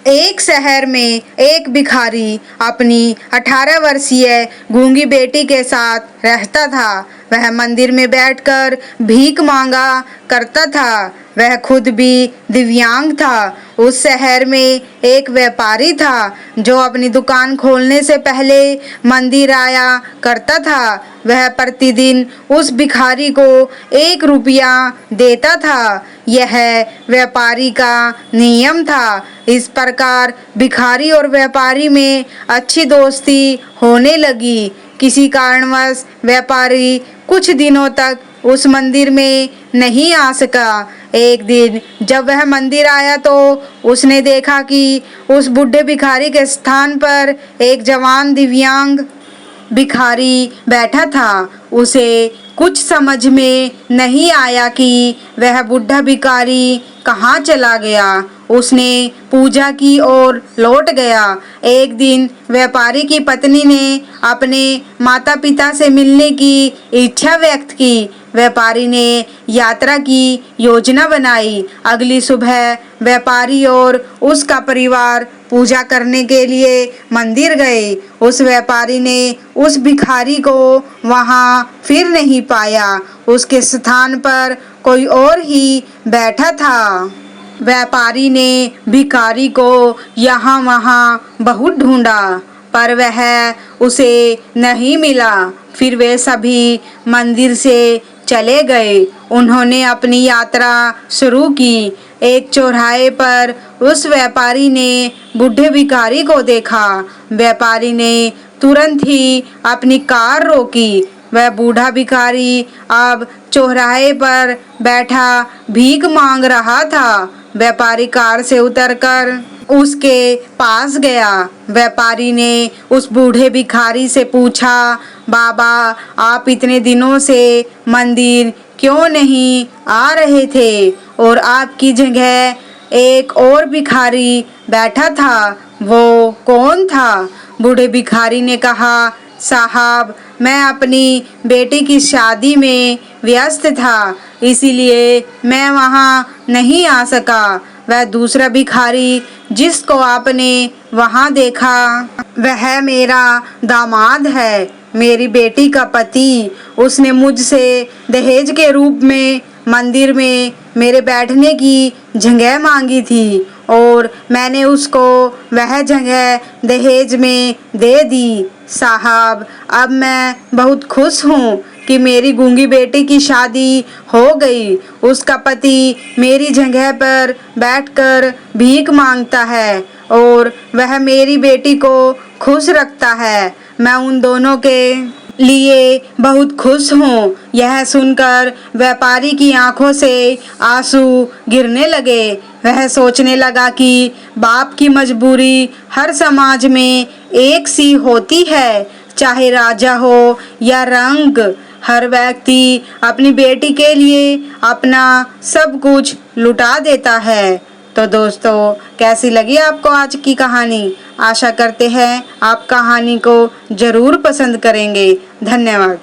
एक शहर में एक भिखारी अपनी 18 वर्षीय गूंगी बेटी के साथ रहता था। वह मंदिर में बैठकर भीख मांगा करता था। वह खुद भी दिव्यांग था। उस शहर में एक व्यापारी था जो अपनी दुकान खोलने से पहले मंदिर आया करता था। वह प्रतिदिन उस भिखारी को 1 रुपया देता था। यह व्यापारी का नियम था। इस प्रकार भिखारी और व्यापारी में अच्छी दोस्ती होने लगी। किसी कारणवश व्यापारी कुछ दिनों तक उस मंदिर में नहीं आ सका। एक दिन जब वह मंदिर आया तो उसने देखा कि उस बूढ़े भिखारी के स्थान पर एक जवान दिव्यांग भिखारी बैठा था। उसे कुछ समझ में नहीं आया कि वह बूढ़ा भिखारी कहाँ चला गया। उसने पूजा की और लौट गया। एक दिन व्यापारी की पत्नी ने अपने माता पिता से मिलने की इच्छा व्यक्त की। व्यापारी ने यात्रा की योजना बनाई। अगली सुबह व्यापारी और उसका परिवार पूजा करने के लिए मंदिर गए। उस व्यापारी ने उस भिखारी को वहां फिर नहीं पाया। उसके स्थान पर कोई और ही बैठा था। व्यापारी ने भिखारी को यहाँ वहाँ बहुत ढूंढा पर वह उसे नहीं मिला। फिर वे सभी मंदिर से चले गए। उन्होंने अपनी यात्रा शुरू की। एक चौराहे पर उस व्यापारी ने बूढ़े भिखारी को देखा। व्यापारी ने तुरंत ही अपनी कार रोकी। वह बूढ़ा भिखारी अब चौराहे पर बैठा भीख मांग रहा था। व्यापारी कार से उतरकर उसके पास गया। व्यापारी ने उस बूढ़े भिखारी से पूछा, बाबा, आप इतने दिनों से मंदिर क्यों नहीं आ रहे थे और आपकी जगह एक और भिखारी बैठा था, वो कौन था? बूढ़े भिखारी ने कहा, साहब, मैं अपनी बेटी की शादी में व्यस्त था, इसीलिए मैं वहाँ नहीं आ सका। वह दूसरा भिखारी जिसको आपने वहाँ देखा, वह मेरा दामाद है, मेरी बेटी का पति। उसने मुझसे दहेज के रूप में मंदिर में मेरे बैठने की जगह मांगी थी और मैंने उसको वह जगह दहेज में दे दी। साहब, अब मैं बहुत खुश हूँ कि मेरी गूंगी बेटी की शादी हो गई। उसका पति मेरी जगह पर बैठकर भीख मांगता है और वह मेरी बेटी को खुश रखता है। मैं उन दोनों के लिए बहुत खुश हूँ। यह सुनकर व्यापारी की आंखों से आंसू गिरने लगे। वह सोचने लगा कि बाप की मजबूरी हर समाज में एक सी होती है, चाहे राजा हो या रंग। हर व्यक्ति अपनी बेटी के लिए अपना सब कुछ लुटा देता है। तो दोस्तों, कैसी लगी आपको आज की कहानी? आशा करते हैं आप कहानी को ज़रूर पसंद करेंगे। धन्यवाद।